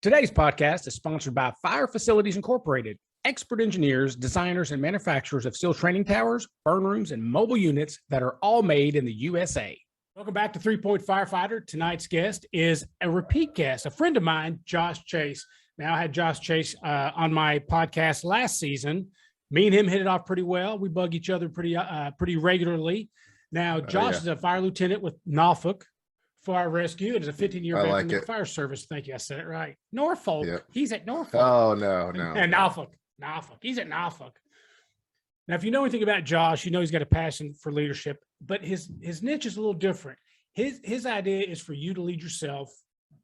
Today's podcast is sponsored by Fire Facilities Incorporated, expert engineers, designers, and manufacturers of steel training towers, burn rooms, and mobile units that are all made in the USA. Welcome back to 3-Point Firefighter. Tonight's guest is a repeat guest, a friend of mine, Josh Chase. Now, I had Josh Chase on my podcast last season. Me and him hit it off pretty well. We bug each other pretty regularly. Now, Josh is a fire lieutenant with Norfolk Fire Rescue. It is a 15-year veteran of the fire service. Thank you. I said it right. Norfolk. Yep. He's at Norfolk. Oh, no. And Norfolk. He's at Norfolk. Now, if you know anything about Josh, you know he's got a passion for leadership, but his niche is a little different. His idea is for you to lead yourself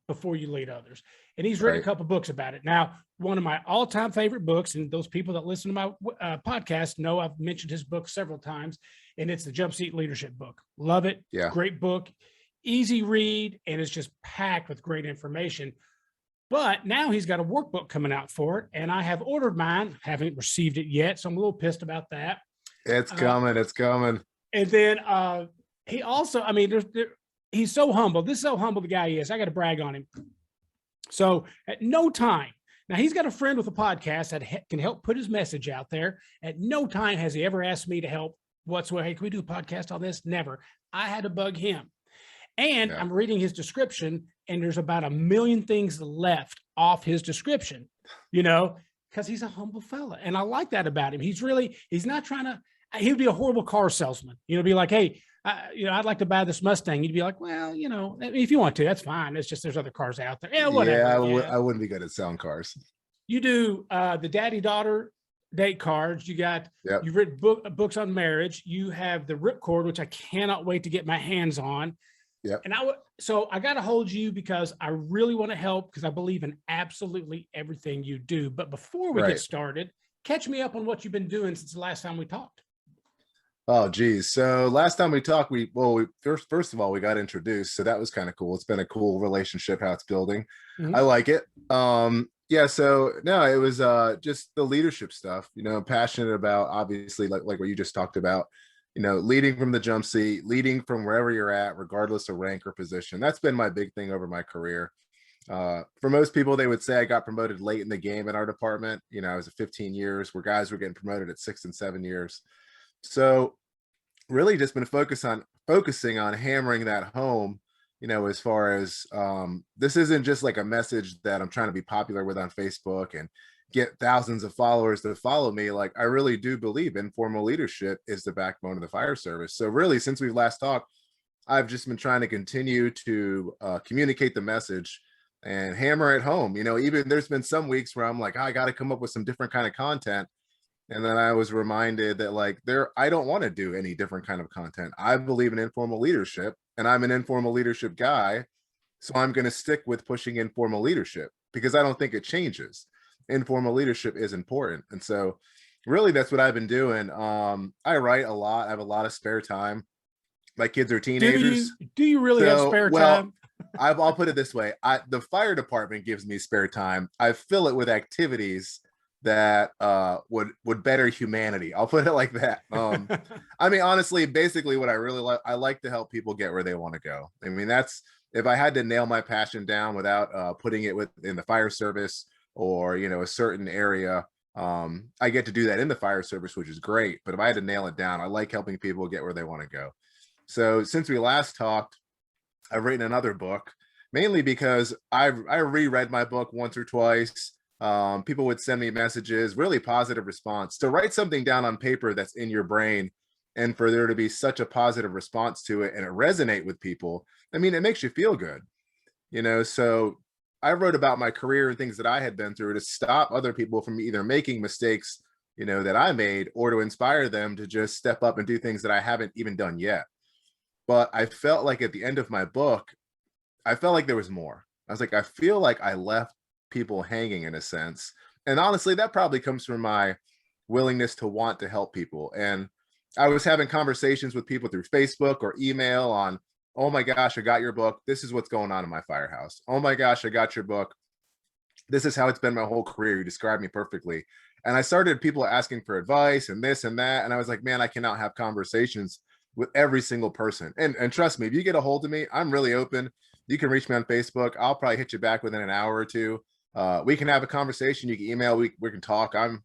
before you lead others. And he's written a couple books about it. Now, one of my all-time favorite books, and those people that listen to my podcast know I've mentioned his book several times, and it's the Jump Seat Leadership book. Love it. Yeah. Great book. Easy read, and it's just packed with great information. But now he's got a workbook coming out for it, and I have ordered mine. Haven't received it yet, so I'm a little pissed about that. It's coming. It's coming. And then he also, he's so humble. This is how humble the guy is. I got to brag on him. So at no time, now he's got a friend with a podcast that can help put his message out there. At no time has he ever asked me to help whatsoever. Hey, can we do a podcast on this? Never. I had to bug him. And I'm reading his description, and there's about 1 million things left off his description, because he's a humble fella. And I like that about him. He's not trying to, he would be a horrible car salesman, be like, hey, I'd like to buy this Mustang. You'd be like, well, if you want to, that's fine. It's just, there's other cars out there. Yeah, whatever. Yeah, I wouldn't be good at selling cars. You do the daddy-daughter date cards. You got, you've written books on marriage. You have the Ripcord, which I cannot wait to get my hands on. Yep. And so I got to hold you because I really want to help, because I believe in absolutely everything you do. But before we get started, catch me up on what you've been doing since the last time we talked. Oh, geez. So last time we talked, first of all, we got introduced. So that was kind of cool. It's been a cool relationship, how it's building. Mm-hmm. I like it. So no, it was just the leadership stuff, passionate about, obviously, like what you just talked about. Leading from the jump seat, leading from wherever you're at, regardless of rank or position. That's been my big thing over my career. For most people, they would say I got promoted late in the game in our department. I was at 15 years where guys were getting promoted at 6 and 7 years. So really just been focusing on hammering that home, as far as this isn't just like a message that I'm trying to be popular with on Facebook and get thousands of followers to follow me. Like, I really do believe informal leadership is the backbone of the fire service. So really, since we've last talked, I've just been trying to continue to communicate the message and hammer it home. Even there's been some weeks where I'm like, I got to come up with some different kind of content. And then I was reminded that I don't want to do any different kind of content. I believe in informal leadership, and I'm an informal leadership guy. So I'm going to stick with pushing informal leadership because I don't think it changes. Informal leadership is important. And so really that's what I've been doing. I write a lot. I have a lot of spare time. My kids are teenagers. Do you really have spare time? I'll put it this way. The fire department gives me spare time. I fill it with activities that would better humanity. I'll put it like that. Honestly, basically what I really like, I like to help people get where they want to go. That's, if I had to nail my passion down without putting it within the fire service or, a certain area, I get to do that in the fire service, which is great. But if I had to nail it down, I like helping people get where they want to go. So since we last talked, I've written another book, mainly because I reread my book once or twice. People would send me messages, really positive response. To write something down on paper that's in your brain and for there to be such a positive response to it and it resonate with people, it makes you feel good, so I wrote about my career and things that I had been through to stop other people from either making mistakes, that I made, or to inspire them to just step up and do things that I haven't even done yet. But I felt like at the end of my book, I felt like there was more. I was like, I feel like I left people hanging in a sense. And honestly, that probably comes from my willingness to want to help people. And I was having conversations with people through Facebook or email on, oh my gosh, I got your book. This is what's going on in my firehouse. Oh my gosh, I got your book. This is how it's been my whole career. You described me perfectly. And I started people asking for advice and this and that. And I was like, man, I cannot have conversations with every single person. And trust me, if you get a hold of me, I'm really open. You can reach me on Facebook. I'll probably hit you back within an hour or two. We can have a conversation. You can email, we can talk. I'm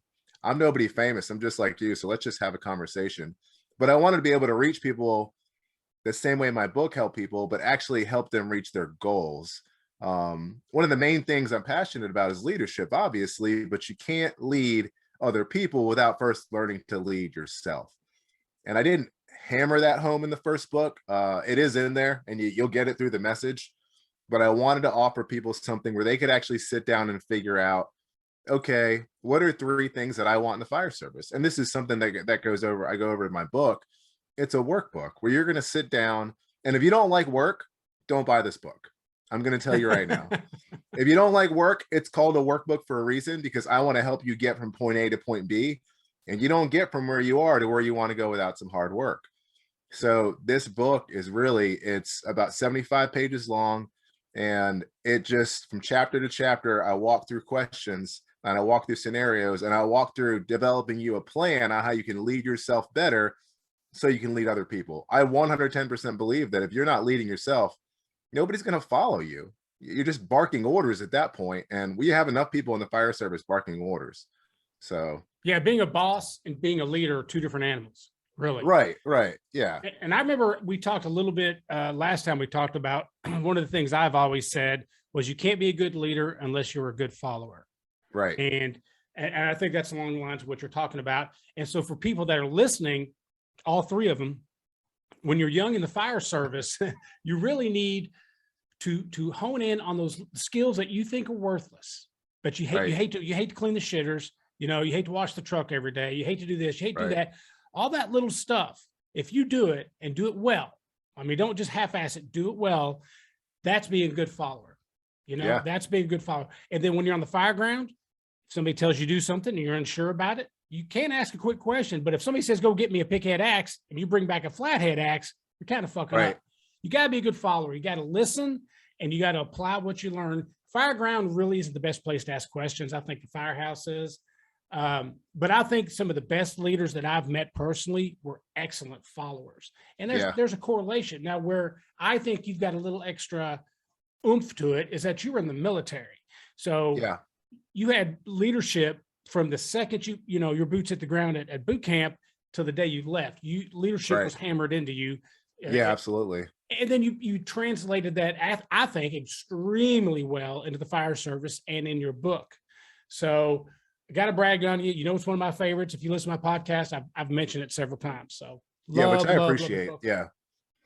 nobody famous. I'm just like you. So let's just have a conversation. But I wanted to be able to reach people the same way my book helped people, but actually help them reach their goals. One of the main things I'm passionate about is leadership, obviously, but you can't lead other people without first learning to lead yourself. And I didn't hammer that home in the first book. It is in there, and you'll get it through the message. But I wanted to offer people something where they could actually sit down and figure out, okay, what are 3 things that I want in the fire service? And this is something that goes over, I go over in my book. It's a workbook where you're going to sit down, and if you don't like work, don't buy this book. I'm going to tell you right now. If you don't like work, it's called a workbook for a reason, because I want to help you get from point A to point B, and you don't get from where you are to where you want to go without some hard work. So this book is really, it's about 75 pages long, and it just, from chapter to chapter, I walk through questions and I walk through scenarios, and I walk through developing you a plan on how you can lead yourself better so you can lead other people. I 110% believe that if you're not leading yourself, nobody's going to follow you. You're just barking orders at that point, and we have enough people in the fire service barking orders. So Yeah, being a boss and being a leader are 2 different animals, really. right, yeah. And I remember we talked a little bit last time we talked about one of the things I've always said was you can't be a good leader unless you're a good follower. Right. And I think that's along the lines of what you're talking about. And so for people that are listening, all 3 of them, when you're young in the fire service, you really need to hone in on those skills that you think are worthless, but you hate to clean the shitters. You know, you hate to wash the truck every day. You hate to do this. You hate to do that. All that little stuff. If you do it and do it well, I mean, don't just half-ass it. Do it well. That's being a good follower. You know, that's being a good follower. And then when you're on the fire ground, somebody tells you to do something and you're unsure about it, you can't ask a quick question. But if somebody says, go get me a pickhead axe, and you bring back a flathead axe, you're kind of fucking up. You got to be a good follower. You got to listen, and you got to apply what you learn. Fire ground really isn't the best place to ask questions. I think the firehouse is. But I think some of the best leaders that I've met personally were excellent followers. And there's a correlation. Now, where I think you've got a little extra oomph to it is that you were in the military. So you had leadership from the second you know, your boots hit the ground at boot camp till the day you left. Leadership was hammered into you. Yeah, absolutely. And then you translated that, I think, extremely well into the fire service and in your book. So I got to brag on you. You know, it's one of my favorites. If you listen to my podcast, I've mentioned it several times. So which I appreciate.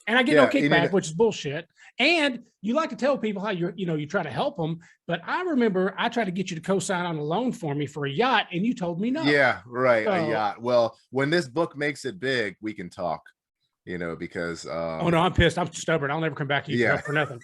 And I get no kickback, which is bullshit. And you like to tell people how you try to help them. But I remember I tried to get you to co-sign on a loan for me for a yacht, and you told me no. Yeah, right. So, a yacht. Well, when this book makes it big, we can talk. You know, because oh no, I'm pissed. I'm stubborn. I'll never come back to you for nothing.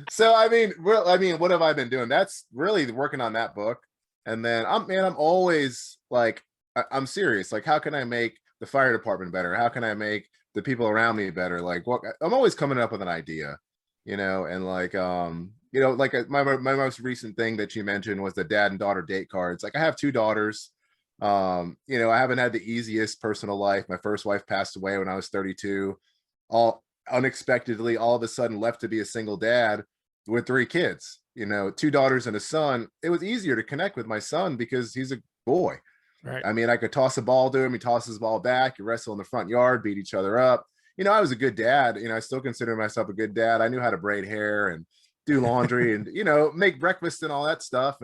So I mean, what have I been doing? That's really working on that book. And then I'm always like, I'm serious. Like, how can I make the fire department better? How can I make the people around me better? Like, I'm always coming up with an idea, you know, and like, you know, like my most recent thing that you mentioned was the dad and daughter date cards. Like, I have 2 daughters. You know, I haven't had the easiest personal life. My first wife passed away when I was 32. All unexpectedly, all of a sudden left to be a single dad with 3 kids, you know, 2 daughters and a son. It was easier to connect with my son because he's a boy. Right. I mean, I could toss a ball to him. He tosses the ball back. You wrestle in the front yard, beat each other up. You know, I was a good dad. You know, I still consider myself a good dad. I knew how to braid hair and do laundry and, you know, make breakfast and all that stuff.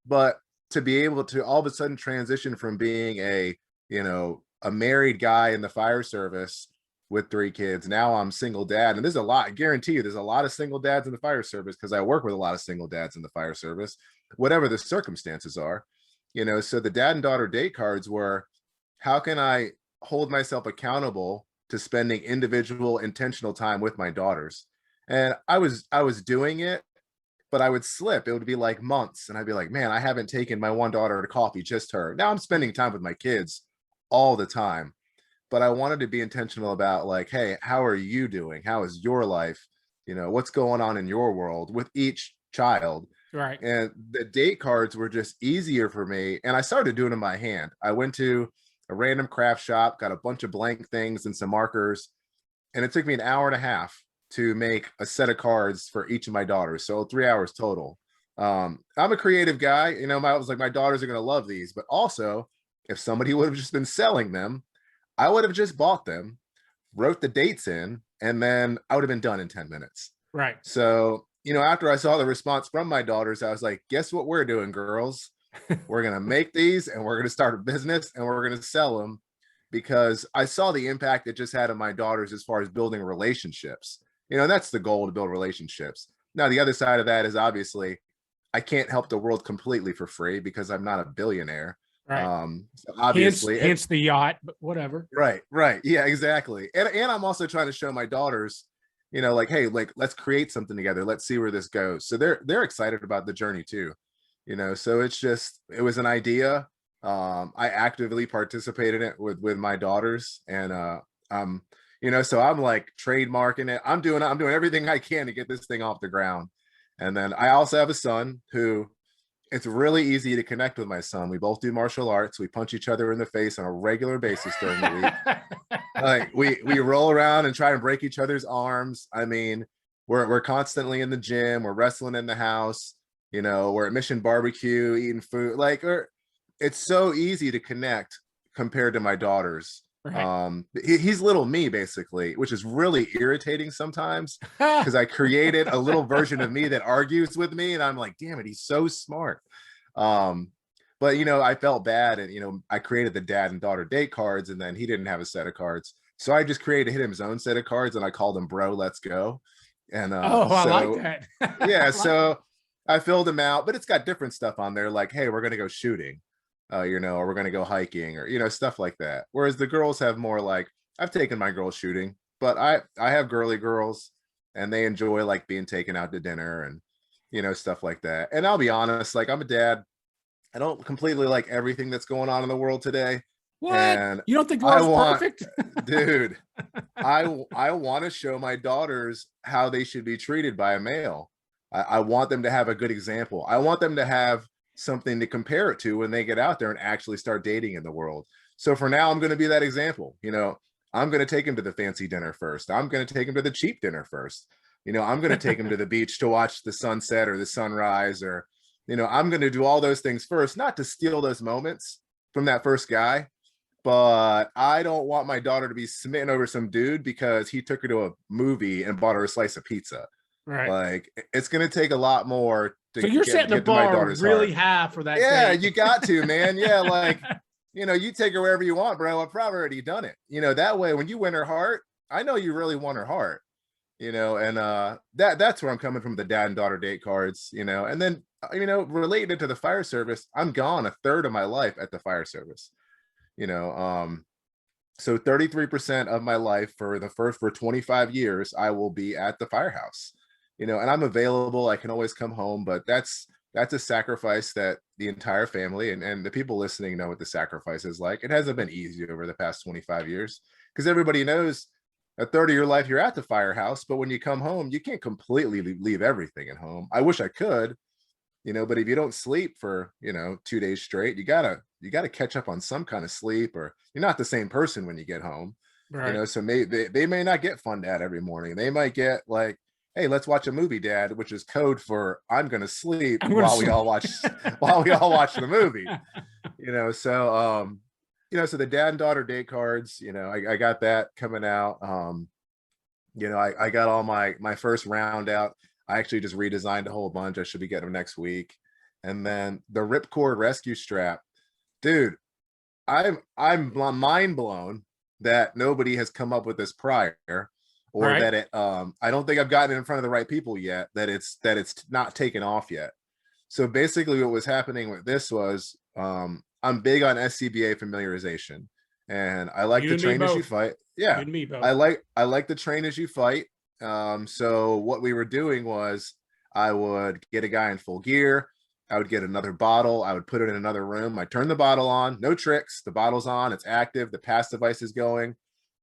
But to be able to all of a sudden transition from being a married guy in the fire service with 3 kids, now I'm single dad. And there's a lot, I guarantee you, there's a lot of single dads in the fire service because I work with a lot of single dads in the fire service, whatever the circumstances are, you know. So the dad and daughter date cards were, how can I hold myself accountable to spending individual intentional time with my daughters? And I was doing it, but I would slip. It would be like months. And I'd be like, man, I haven't taken my one daughter to coffee, just her. Now I'm spending time with my kids all the time. But I wanted to be intentional about like, hey, how are you doing? How is your life? You know, what's going on in your world with each child? Right. And the date cards were just easier for me. And I started doing them by hand. I went to a random craft shop, got a bunch of blank things and some markers. And it took me an hour and a half to make a set of cards for each of my daughters. So 3 hours total. I'm a creative guy. I was like, my daughters are going to love these, but also if somebody would have just been selling them, I would have just bought them, wrote the dates in, and then I would have been done in 10 minutes. Right. So, after I saw the response from my daughters, I was like, guess what we're doing, girls? We're going to make these and we're going to start a business and we're going to sell them, because I saw the impact it just had on my daughters as far as building relationships. That's the goal, to build relationships. Now, the other side of that is obviously I can't help the world completely for free because I'm not a billionaire. Right. So obviously, hence the yacht, but whatever. Right. Yeah, exactly. And I'm also trying to show my daughters, like, hey, like, let's create something together. Let's see where this goes. So they're excited about the journey too. So it was an idea. I actively participated in it with my daughters, and so I'm like trademarking it. I'm doing everything I can to get this thing off the ground. And then I also have a son who, it's really easy to connect with my son. We both do martial arts. We punch each other in the face on a regular basis during the week. Like we roll around and try and break each other's arms. I mean, we're constantly in the gym. We're wrestling in the house. We're at Mission Barbecue eating food. Like, it's so easy to connect compared to my daughters. Right. He's little me, basically, which is really irritating sometimes, because I created a little version of me that argues with me, and I'm like, damn it, he's so smart. But I felt bad, and I created the dad and daughter date cards, and then he didn't have a set of cards, so I just created him his own set of cards, and I called him Bro Let's Go. And I like that. Yeah, so I filled him out, but it's got different stuff on there, like, hey, we're gonna go shooting, or we're going to go hiking, or stuff like that. Whereas the girls have more like, I've taken my girls shooting, but I have girly girls, and they enjoy like being taken out to dinner and stuff like that. And I'll be honest, like, I'm a dad. I don't completely like everything that's going on in the world today. What? And You don't think the world's perfect? Dude, I want to show my daughters how they should be treated by a male. I want them to have a good example. I want them to have something to compare it to when they get out there and actually start dating in the world. So for now, I'm going to be that example. I'm going to take him to the fancy dinner first. I'm going to take him to the cheap dinner first. I'm going to take him to the beach to watch the sunset or the sunrise, or I'm going to do all those things first, not to steal those moments from that first guy, but I don't want my daughter to be smitten over some dude because he took her to a movie and bought her a slice of pizza. Right. Like, it's going to take a lot more. So you're setting the bar really high for that. Yeah, you got to, man. Yeah, like, you take her wherever you want, bro. I've probably already done it. That way, when you win her heart, I know you really want her heart. And that's where I'm coming from, the dad and daughter date cards. And then related to the fire service, I'm gone a third of my life at the fire service. So 33% of my life for 25 years, I will be at the firehouse. And I'm available. I can always come home, but that's a sacrifice that the entire family and the people listening know what the sacrifice is like. It hasn't been easy over the past 25 years, because everybody knows a third of your life you're at the firehouse, but when you come home, you can't completely leave everything at home. I wish I could, but if you don't sleep for 2 days straight, you gotta catch up on some kind of sleep, or you're not the same person when you get home. Right. So they may not get fun dad every morning. They might get like, hey, let's watch a movie, dad, which is code for I'm gonna sleep while we all watch the movie. So the dad and daughter date cards, I got that coming out. I got all my first round out. I actually just redesigned a whole bunch. I should be getting them next week. And then the Ripcord rescue strap, dude, I'm mind blown that nobody has come up with this prior, or Right. that it I don't think I've gotten it in front of the right people yet, that it's not taken off yet. So basically what was happening with this was, I'm big on SCBA familiarization, and I like to train as you fight. Yeah, You and me both. I like to train as you fight. So what we were doing was, I would get a guy in full gear. I would get another bottle. I would put it in another room. I turn the bottle on, no tricks. The bottle's on, it's active. The pass device is going.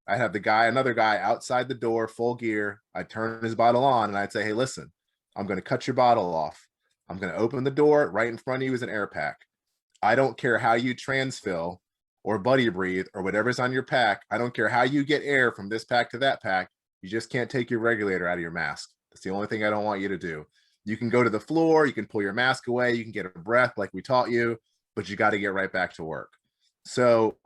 I'd have another guy outside the door, full gear. I'd turn his bottle on, and I'd say, hey, listen, I'm going to cut your bottle off. I'm going to open the door. Right in front of you is an air pack. I don't care how you transfill or buddy breathe or whatever's on your pack. I don't care how you get air from this pack to that pack. You just can't take your regulator out of your mask. That's the only thing I don't want you to do. You can go to the floor, you can pull your mask away, you can get a breath like we taught you, but you got to get right back to work. So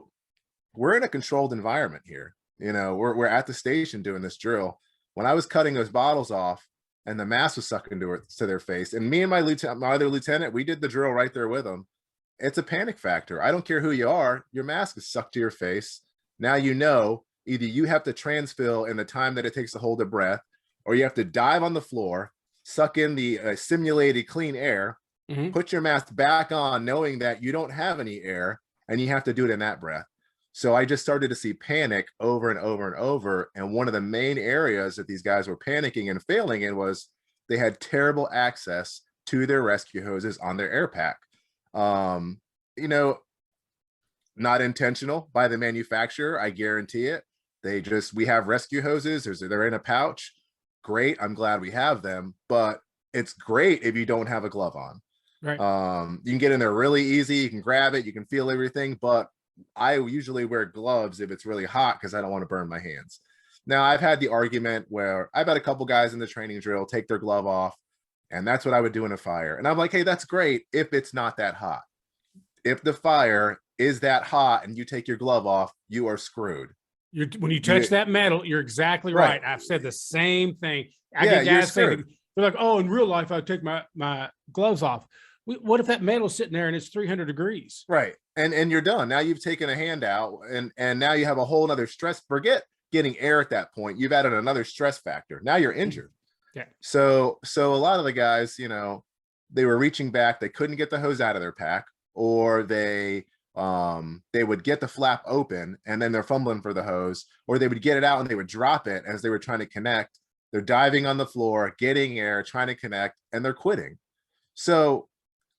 we're in a controlled environment here. You know, we're at the station doing this drill. When I was cutting those bottles off and the mask was sucked to their face, and me and my other lieutenant, we did the drill right there with them. It's a panic factor. I don't care who you are, your mask is sucked to your face. Now you know either you have to transfill in the time that it takes to hold a breath, or you have to dive on the floor, suck in the simulated clean air, put your mask back on knowing that you don't have any air, and you have to do it in that breath. So I just started to see panic over and over and over. And one of the main areas that these guys were panicking and failing in was they had terrible access to their rescue hoses on their air pack. You know, not intentional by the manufacturer, I guarantee it. We have rescue hoses, they're in a pouch. Great, I'm glad we have them, but it's great if you don't have a glove on. Right. You can get in there really easy, you can grab it, you can feel everything, but I usually wear gloves if it's really hot because I don't want to burn my hands. Now, I've had the argument where I've had a couple guys in the training drill take their glove off, and that's what I would do in a fire. And I'm like, hey, that's great if it's not that hot. If the fire is that hot and you take your glove off, you are screwed. When you touch that metal, you're exactly right. I've said the same thing. I get guys saying, they're like, oh, in real life, I take my gloves off. What if that metal's sitting there and it's 300 degrees? Right. And you're done. Now you've taken a hand out and now you have a whole nother stress. Forget getting air at that point. You've added another stress factor. Now you're injured. Yeah. So a lot of the guys, you know, they were reaching back. They couldn't get the hose out of their pack, or they would get the flap open and then they're fumbling for the hose, or they would get it out and they would drop it as they were trying to connect. They're diving on the floor, getting air, trying to connect, and they're quitting. So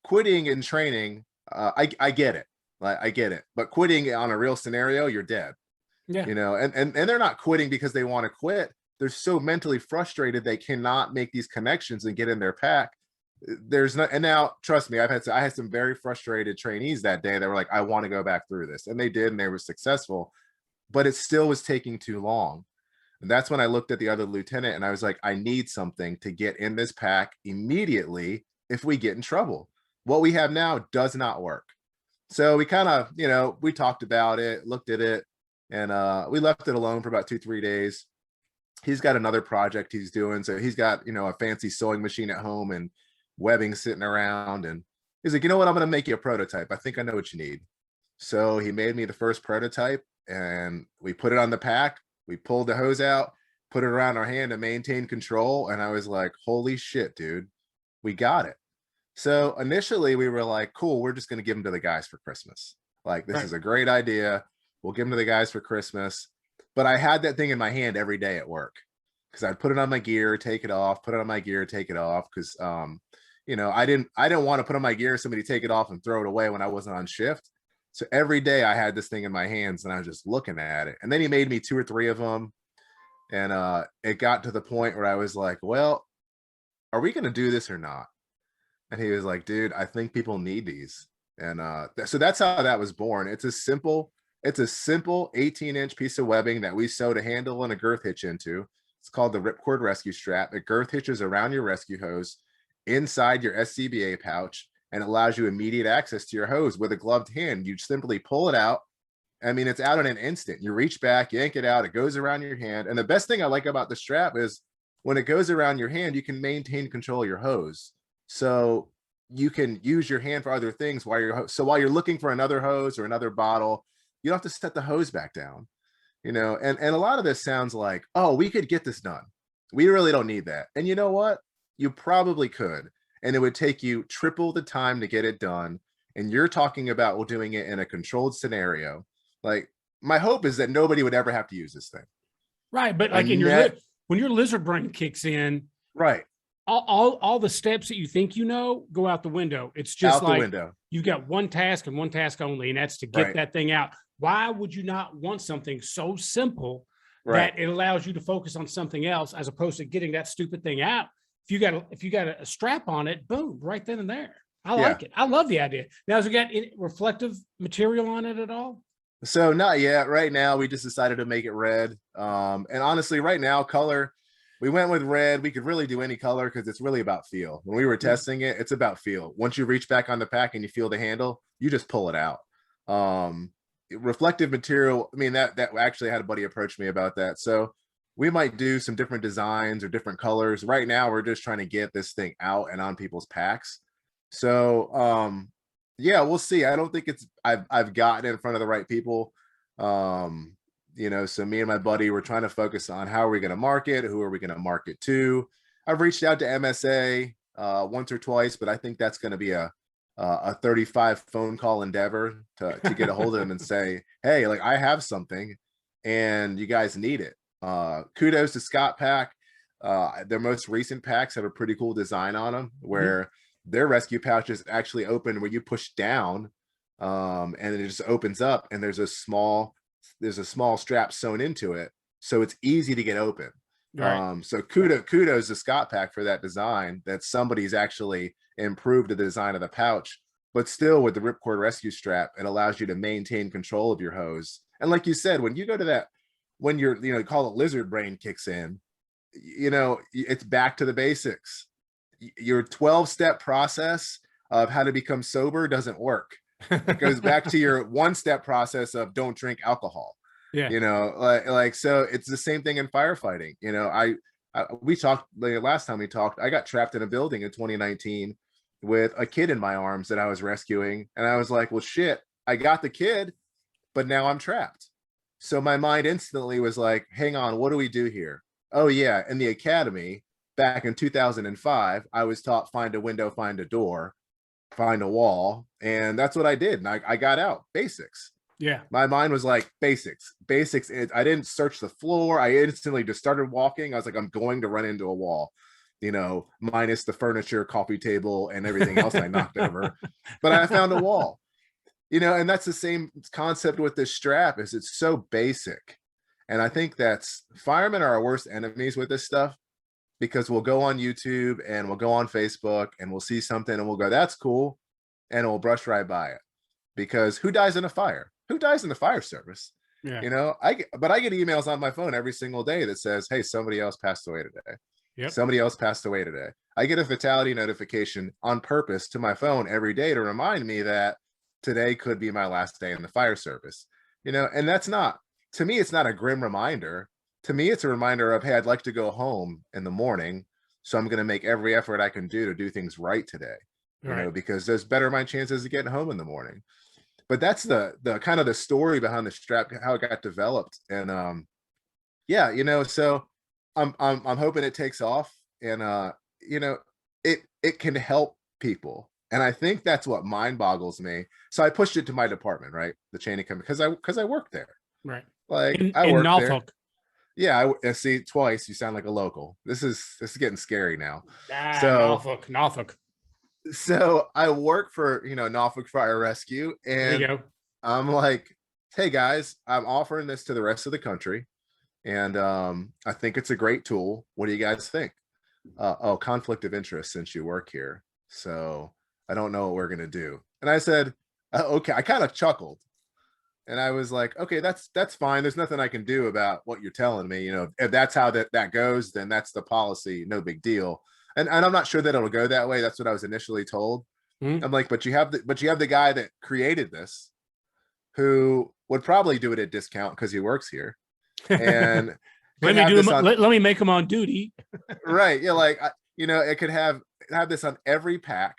quitting in training, I get it. Like, I get it. But quitting on a real scenario, you're dead. Yeah. You know, and they're not quitting because they want to quit. They're so mentally frustrated they cannot make these connections and get in their pack. There's no, and now trust me, I had some very frustrated trainees that day that were like, I want to go back through this. And they did, and they were successful, but it still was taking too long. And that's when I looked at the other lieutenant and I was like, I need something to get in this pack immediately if we get in trouble. What we have now does not work. So we kind of, you know, we talked about it, looked at it, and we left it alone for about 2-3 days. He's got another project he's doing. So he's got, you know, a fancy sewing machine at home and webbing sitting around. And he's like, you know what? I'm going to make you a prototype. I think I know what you need. So he made me the first prototype and we put it on the pack. We pulled the hose out, put it around our hand to maintain control. And I was like, holy shit, dude, we got it. So initially we were like, cool, we're just going to give them to the guys for Christmas. Like, this is a great idea. We'll give them to the guys for Christmas. But I had that thing in my hand every day at work because I'd put it on my gear, take it off, put it on my gear, take it off. Because, you know, I didn't want to put on my gear, somebody take it off and throw it away when I wasn't on shift. So every day I had this thing in my hands and I was just looking at it. And then he made me 2 or 3 of them. And it got to the point where I was like, well, are we going to do this or not? And he was like, dude, I think people need these. And so that's how that was born. It's a simple 18-inch piece of webbing that we sewed a handle and a girth hitch into. It's called the Ripcord Rescue Strap. It girth hitches around your rescue hose inside your SCBA pouch and allows you immediate access to your hose with a gloved hand. You simply pull it out. I mean, it's out in an instant. You reach back, yank it out, it goes around your hand. And the best thing I like about the strap is when it goes around your hand, you can maintain control of your hose. So you can use your hand for other things while you're looking for another hose or another bottle, you don't have to set the hose back down, you know, and a lot of this sounds like, oh, we could get this done. We really don't need that. And you know what? You probably could. And it would take you triple the time to get it done. And you're talking about doing it in a controlled scenario. Like, my hope is that nobody would ever have to use this thing. Right. But like when your lizard brain kicks in, right, all the steps that you think you know go out the window. It's just like you've got one task and one task only, and that's to get that thing out. Why would you not want something so simple that it allows you to focus on something else as opposed to getting that stupid thing out? If you got a strap on it, boom, right then and there. I like it. I love the idea. Now, has it got any reflective material on it at all? So not yet. Right now, we just decided to make it red. And honestly, right now, color, We went with red. We could really do any color because it's really about feel. When we were testing it, it's about feel. Once you reach back on the pack and you feel the handle, you just pull it out. Reflective material. I mean, that actually had a buddy approach me about that. So we might do some different designs or different colors. Right now, we're just trying to get this thing out and on people's packs. So yeah, we'll see. I don't think I've gotten in front of the right people. So me and my buddy were trying to focus on how are we going to market, who are we going to market to. I've reached out to MSA once or twice, but I think that's going to be a 35 phone call endeavor to get a hold of them and say, hey, like I have something and you guys need it. Kudos to Scott Pack. Their most recent packs have a pretty cool design on them where their rescue pouches actually open where you push down and it just opens up and there's a small strap sewn into it, so it's easy to get open. Right. So kudos to Scott Pack for that design, that somebody's actually improved the design of the pouch, but still with the Ripcord rescue strap, it allows you to maintain control of your hose. And like you said, when you go to that, when you're, call it lizard brain kicks in, it's back to the basics. Your 12-step process of how to become sober doesn't work. It goes back to your 1-step process of don't drink alcohol. Yeah. So it's the same thing in firefighting. We talked last time we talked, I got trapped in a building in 2019 with a kid in my arms that I was rescuing. And I was like, well, shit, I got the kid, but now I'm trapped. So my mind instantly was like, hang on, what do we do here? Oh yeah. In the academy back in 2005, I was taught find a window, find a door, find a wall, and that's what I did. And I got out. Basics. Yeah, my mind was like basics. I didn't search the floor. I instantly just started walking. I was like, I'm going to run into a wall, minus the furniture, coffee table, and everything else I knocked over, but I found a wall. And that's the same concept with this strap. Is it's so basic, and I think that's firemen are our worst enemies with this stuff, because we'll go on YouTube and we'll go on Facebook and we'll see something and we'll go, that's cool. And we'll brush right by it, because who dies in a fire? Who dies in the fire service? Yeah. I get emails on my phone every single day that says, hey, somebody else passed away today. Yep. Somebody else passed away today. I get a fatality notification on purpose to my phone every day to remind me that today could be my last day in the fire service. And that's not, to me, it's not a grim reminder. To me, it's a reminder of, hey, I'd like to go home in the morning, so I'm going to make every effort I can do to do things right today, because there's better my chances of getting home in the morning. But that's the kind of the story behind the strap, how it got developed. And so I'm hoping it takes off, and it can help people. And I think that's what mind boggles me. So I pushed it to my department, right? The chain of command, because I work there. Right. Like I work Norfolk. There. Yeah, I see twice. You sound like a local. This is getting scary now. Norfolk. So I work for Norfolk Fire Rescue, and I'm like, hey guys, I'm offering this to the rest of the country, and I think it's a great tool. What do you guys think? Conflict of interest since you work here, so I don't know what we're gonna do. And I said, okay. I kind of chuckled. And I was like, okay, that's fine. There's nothing I can do about what you're telling me. If that's how that goes, then that's the policy. No big deal. And I'm not sure that it'll go that way. That's what I was initially told. Mm-hmm. I'm like, but you have the guy that created this, who would probably do it at discount because he works here. And let me make him on duty. Right. Yeah. It could have this on every pack,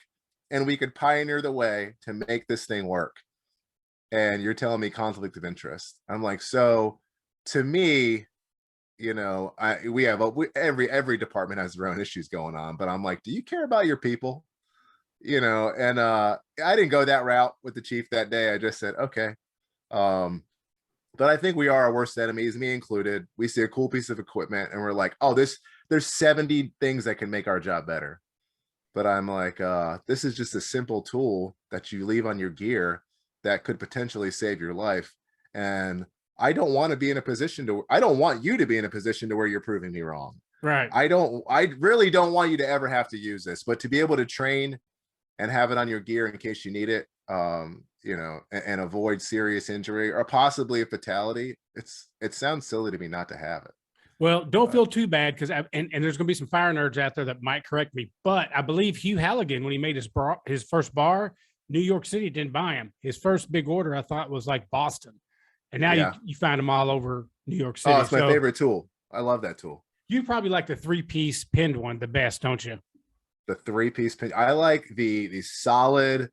and we could pioneer the way to make this thing work. And you're telling me conflict of interest. I'm like, so to me, we have every department has their own issues going on, but I'm like, do you care about your people? And I didn't go that route with the chief that day. I just said, okay. But I think we are our worst enemies, me included. We see a cool piece of equipment and we're like, oh, there's 70 things that can make our job better. But I'm like, this is just a simple tool that you leave on your gear that could potentially save your life. And I don't want you to be in a position to where you're proving me wrong. Right. I really don't want you to ever have to use this, but to be able to train and have it on your gear in case you need it, and avoid serious injury or possibly a fatality, it sounds silly to me not to have it. Well, don't feel too bad because and there's going to be some fire nerds out there that might correct me, but I believe Hugh Halligan, when he made his first bar, New York City didn't buy him. His first big order, I thought, was like Boston, and now you find them all over New York City. Oh, it's my favorite tool. I love that tool. You probably like the 3-piece pinned one the best, don't you? The 3-piece pin. I like the solid.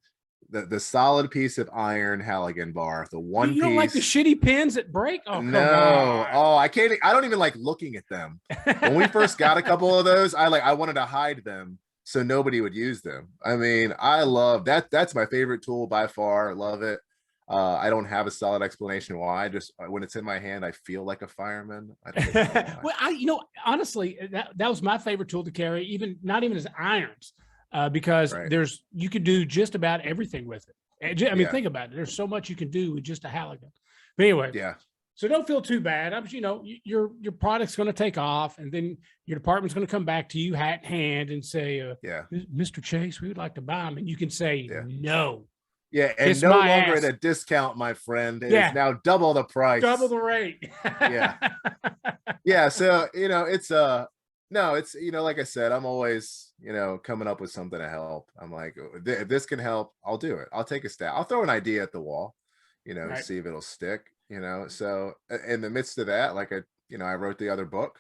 The solid piece of iron Halligan bar, the one You don't piece. like the shitty pins that break? Oh, come no. on. Oh, I can't. I don't even like looking at them. When we first got a couple of those, I wanted to hide them so nobody would use them. I mean, I love that. That's my favorite tool by far. Love it. I don't have a solid explanation why. Just when it's in my hand, I feel like a fireman. I don't know why. Well, honestly, that was my favorite tool to carry, not even as irons. Because you could do just about everything with it. I mean, think about it. There's so much you can do with just a Halligan. But anyway, so don't feel too bad. Your product's going to take off, and then your department's going to come back to you hat in hand and say, Mr. Chase, we would like to buy them. And you can say no. Yeah, and it's no longer at a discount, my friend. It is now double the price. Double the rate. Yeah. So, it's no, it's, like I said, I'm always, coming up with something to help. I'm like, if this can help, I'll do it. I'll take a stab. I'll throw an idea at the wall, see if it'll stick, So in the midst of that, like I wrote the other book,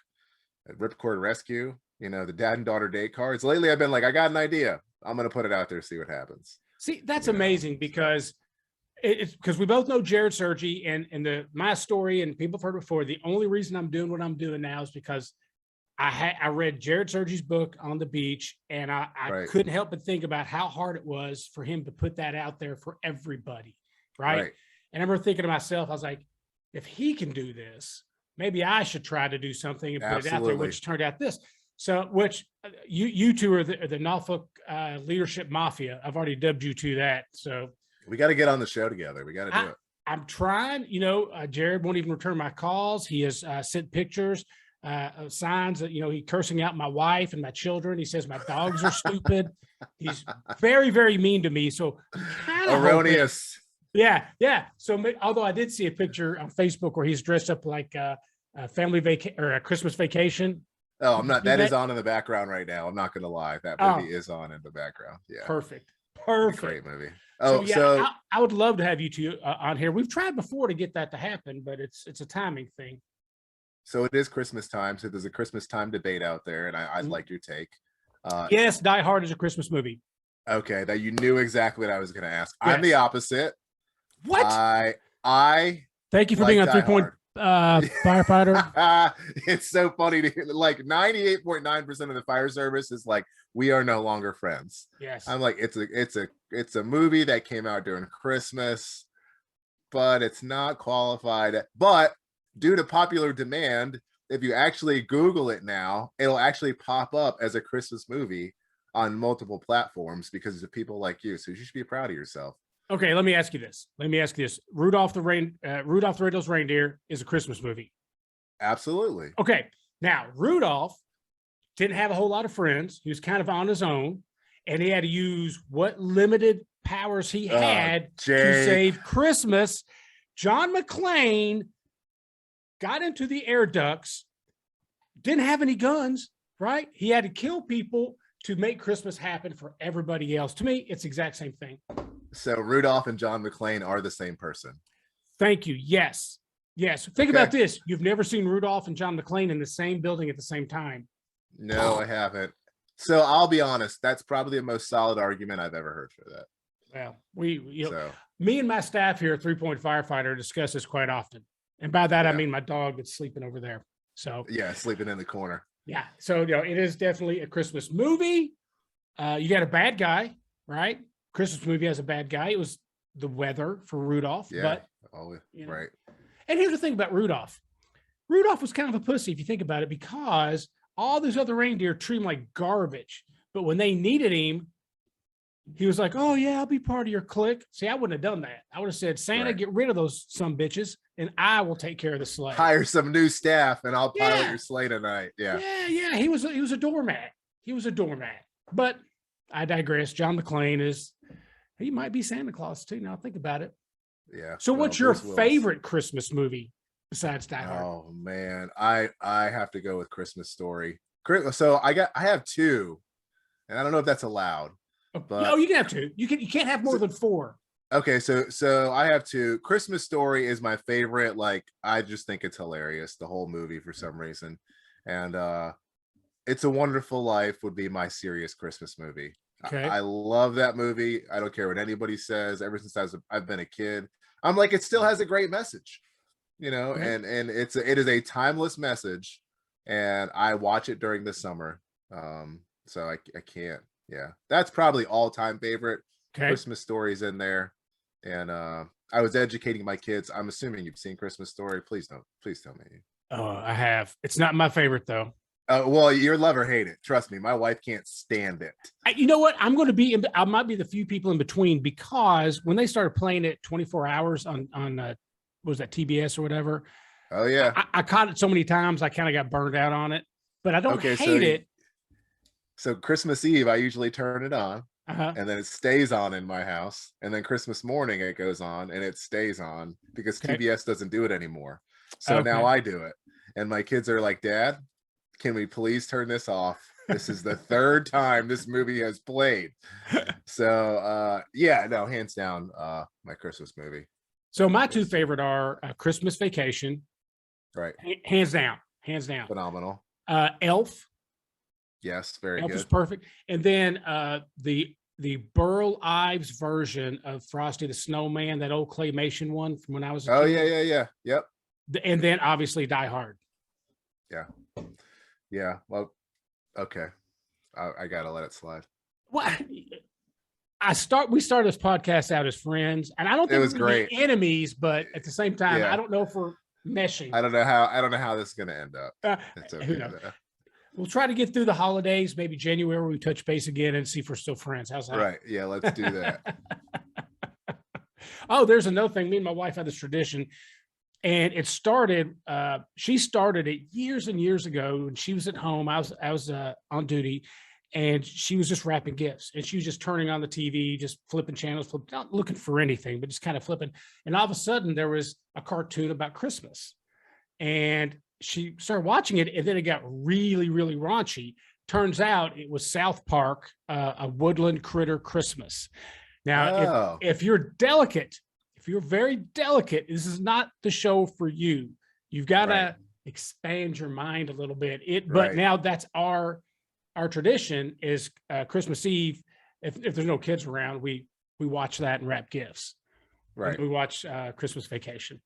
Ripcord Rescue, the dad and daughter date cards. Lately, I've been like, I got an idea. I'm going to put it out there, see what happens. See, that's amazing because it's because we both know Jared Sergi and my story, and people have heard before. The only reason I'm doing what I'm doing now is because I read Jared Sergi's book On the Beach, and I couldn't help but think about how hard it was for him to put that out there for everybody, right? And I remember thinking to myself, I was like, if he can do this, maybe I should try to do something and put it out there, which turned out this. So, which you two are the Norfolk Leadership Mafia. I've already dubbed you to that. So we got to get on the show together. We got to do it. I'm trying. Jared won't even return my calls. He has sent pictures. Signs that he cursing out my wife and my children. He says my dogs are stupid. He's very, very mean to me. So kind of erroneous. Yeah. So although I did see a picture on Facebook where he's dressed up like a family vacation or a Christmas vacation. Oh, I'm not. That is on in the background right now. I'm not going to lie. That movie is on in the background. Yeah. Perfect. Great movie. Oh, so I would love to have you two on here. We've tried before to get that to happen, but it's a timing thing. So it is Christmas time. So there's a Christmas time debate out there, and I'd like your take. Yes, Die Hard is a Christmas movie. Okay, that you knew exactly what I was going to ask. Yes. I'm the opposite. What? I thank you for being on 3-point firefighter. It's so funny to hear. Like 98.9% of the fire service is like, we are no longer friends. Yes. I'm like, it's a movie that came out during Christmas, but it's not qualified. But due to popular demand, if you actually Google it now, it'll actually pop up as a Christmas movie on multiple platforms because of people like you. So you should be proud of yourself. Okay, let me ask you this. Rudolph the Red-Nosed Reindeer is a Christmas movie. Absolutely. Okay, now Rudolph didn't have a whole lot of friends. He was kind of on his own, and he had to use what limited powers he had to save Christmas. John McClane got into the air ducts, didn't have any guns, right? He had to kill people to make Christmas happen for everybody else. To me, it's the exact same thing. So Rudolph and John McClane are the same person. Thank you. Yes. Think about this. You've never seen Rudolph and John McClane in the same building at the same time. No, I haven't. So I'll be honest. That's probably the most solid argument I've ever heard for that. Well, me and my staff here at 3-Point Firefighter discuss this quite often. And by that, I mean my dog that's sleeping over there. So yeah, sleeping in the corner. Yeah. So, it is definitely a Christmas movie. You got a bad guy, right? Christmas movie has a bad guy. It was the weather for Rudolph. Yeah. But, right. And here's the thing about Rudolph. Rudolph was kind of a pussy, if you think about it, because all those other reindeer treat him like garbage. But when they needed him, he was like, oh, yeah, I'll be part of your clique. See, I wouldn't have done that. I would have said, Santa, get rid of those some bitches, and I will take care of the sleigh. Hire some new staff, and I'll pilot your sleigh tonight. Yeah. He was a doormat. But I digress. John McClane he might be Santa Claus too. Now think about it. Yeah. So what's your favorite Christmas movie? besides Die Hard? Oh man, I have to go with Christmas Story. So I have two, and I don't know if that's allowed, Oh, but you can have two. You can't have more than four. okay, so I have two. Christmas Story is my favorite. Like, I just think it's hilarious, the whole movie for some reason. And It's a Wonderful Life would be my serious Christmas movie. Okay. I love that movie. I don't care what anybody says. Ever since I've been a kid, I'm like, it still has a great message, Okay. and it is a timeless message, and I watch it during the summer. So I can't. Yeah, that's probably all time favorite. Okay. Christmas Stories in there, and I was educating my kids. I'm assuming you've seen Christmas Story. Please don't. Please tell me. Oh, I have. It's not my favorite though. Well, you're love or hate it. Trust me, my wife can't stand it. You know what? I'm going to be. I might be the few people in between, because when they started playing it 24 hours on what was that, TBS or whatever? Oh yeah. I caught it so many times, I kind of got burned out on it. But I don't Okay, hate it. So Christmas Eve, I usually turn it on, Uh-huh. and then it stays on in my house, and then Christmas morning it goes on and it stays on because Okay. TBS doesn't do it anymore. So Okay. now I do it, and my kids are like, Dad, can we please turn this off? This is the third time this movie has played. So yeah, no, hands down, my Christmas movie. So my two favorite are Christmas Vacation, Right. hands down, Phenomenal. Elf. Yes, very Elf is good. perfect. And then the Burl Ives version of Frosty the Snowman, that old claymation one from when I was a Oh kid. yeah. Yep. And then obviously Die Hard. Yeah. Well, okay. I gotta let it slide. What? We started this podcast out as friends, and I don't It think was we're gonna be great. enemies, but at the same time, I Yeah. don't know if we're meshing. I don't know how this is gonna end up. It's Who okay knows? though. We'll try to get through the holidays, maybe January, we touch base again and see if we're still friends. How's that? Right. Yeah, let's do that. Oh, there's another thing. Me and my wife had this tradition, and it started. She started it years and years ago when she was at home. I was on duty, and she was just wrapping gifts, and she was just turning on the TV, just flipping channels, not looking for anything, but just kind of flipping. And all of a sudden, there was a cartoon about Christmas, and she started watching it, and then it got really, really raunchy. Turns out it was South Park, a woodland critter Christmas. Now, Oh, if you're delicate, if you're very delicate, this is not the show for you. You've got to right. expand your mind a little bit. But Right. now that's our tradition is Christmas Eve. If there's no kids around, we watch that and wrap gifts. Right. We watch Christmas Vacation.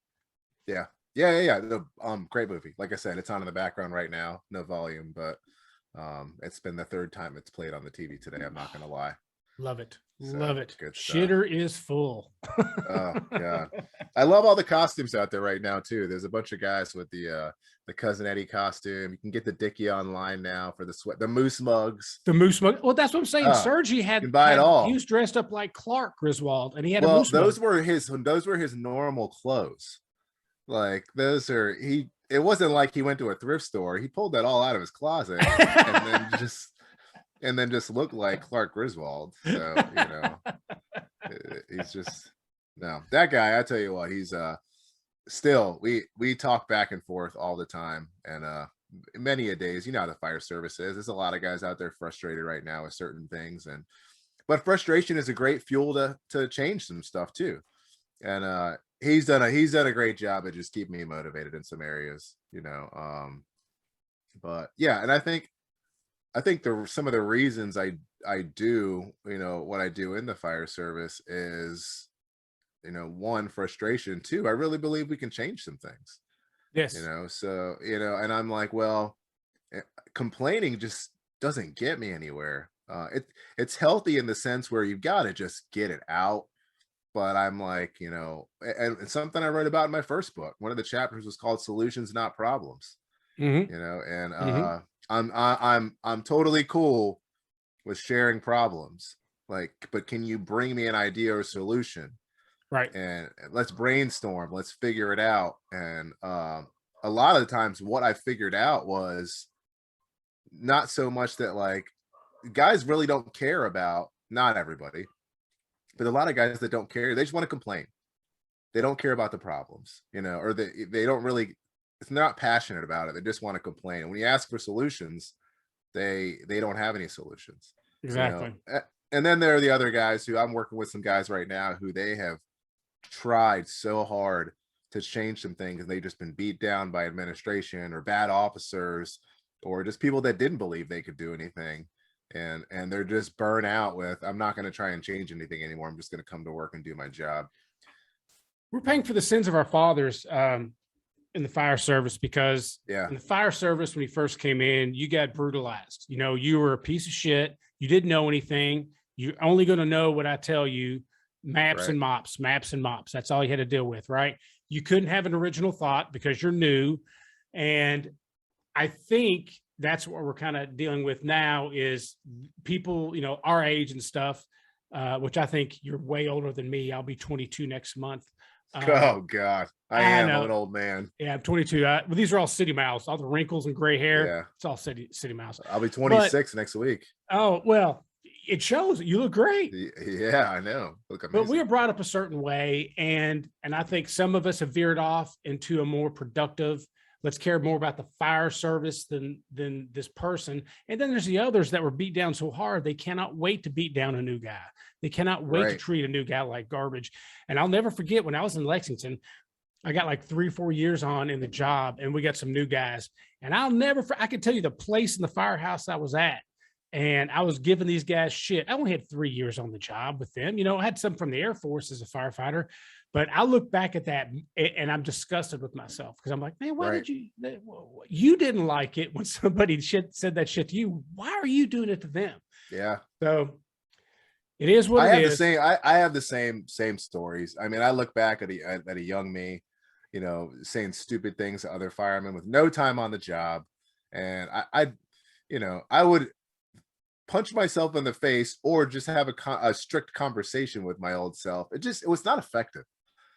Yeah. Great movie. Like I said, it's on in the background right now, no volume, but it's been the third time it's played on the TV today. I'm not gonna lie. Love it. So, Love it. good stuff. Shitter is full. Oh god. I love all the costumes out there right now too. There's a bunch of guys with the Cousin Eddie costume. You can get the Dickie online now for the moose mugs. The moose mug. Well, that's what I'm saying. Sergi you had, can buy it all. He was dressed up like Clark Griswold, and he had a Well, moose those mug. were his normal clothes. Like those are it wasn't like he went to a thrift store. He pulled that all out of his closet and then just looked like Clark Griswold. So, he's just no, that guy, I tell you what, he's still we talk back and forth all the time, and many a days, how the fire service is. There's a lot of guys out there frustrated right now with certain things, but frustration is a great fuel to change some stuff too. And he's done a great job at just keeping me motivated in some areas, but yeah, and I think some of the reasons I do, what I do in the fire service is, one, frustration. Two, I really believe we can change some things. Yes. So, and I'm like, well, complaining just doesn't get me anywhere. It's healthy in the sense where you've got to just get it out. But I'm like, and something I wrote about in my first book, one of the chapters was called Solutions, Not Problems. Mm-hmm. And I'm totally cool with sharing problems. Like, but can you bring me an idea or solution? Right. And let's brainstorm, let's figure it out. And a lot of the times what I figured out was not so much that, like, guys really don't care about, not everybody, but a lot of guys that don't care, they just want to complain. they don't care about the problems, or they don't really, it's not passionate about it. They just want to complain. And when you ask for solutions, they don't have any solutions, Exactly. And then there are the other guys who I'm working with, some guys right now who they have tried so hard to change some things, and they've just been beat down by administration or bad officers or just people that didn't believe they could do anything. And they're just burnt out with, I'm not going to try and change anything anymore. I'm just going to come to work and do my job. We're paying for the sins of our fathers in the fire service, because Yeah. in the fire service, when you first came in, you got brutalized. You were a piece of shit. You didn't know anything. You're only going to know what I tell you. Maps Right. and mops, maps and mops. That's all you had to deal with, right? You couldn't have an original thought because you're new. And I think that's what we're kind of dealing with now is people, our age and stuff, which I think you're way older than me. I'll be 22 next month. Oh God, I am an old man. Yeah, I'm 22. Well, these are all city miles. All the wrinkles and gray hair. Yeah. It's all city miles. I'll be 26 next week. Oh, well, it shows. You look great. Yeah, I know. Look amazing. But we were brought up a certain way, and I think some of us have veered off into a more productive, let's care more about the fire service than this person. And then there's the others that were beat down so hard they cannot wait to beat down a new guy. They cannot wait to treat a new guy like garbage. And I'll never forget when I was in Lexington, I got like 3 or 4 years on in the job, and we got some new guys. And I can tell you the place in the firehouse I was at, and I was giving these guys shit. I only had 3 years on the job with them. I had some from the Air Force as a firefighter, but I look back at that and I'm disgusted with myself, because I'm like, man, why did you didn't like it when somebody said that shit to you? Why are you doing it to them? Yeah. So it is what it is. I have the same stories. I mean, I look back at a young me, saying stupid things to other firemen with no time on the job. And I would punch myself in the face or just have a strict conversation with my old self. It was not effective.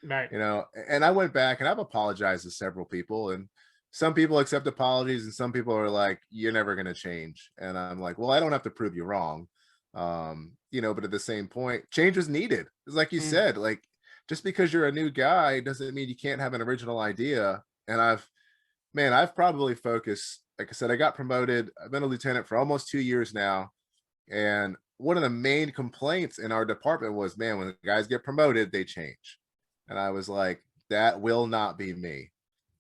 Right. And I went back and I've apologized to several people, and some people accept apologies and some people are like, you're never going to change. And I'm like, well, I don't have to prove you wrong. But at the same point, change is needed. It's like you said, like, just because you're a new guy doesn't mean you can't have an original idea. And I've probably focused, like I said, I got promoted. I've been a lieutenant for almost 2 years now. And one of the main complaints in our department was, man, when the guys get promoted, they change. And I was like, that will not be me.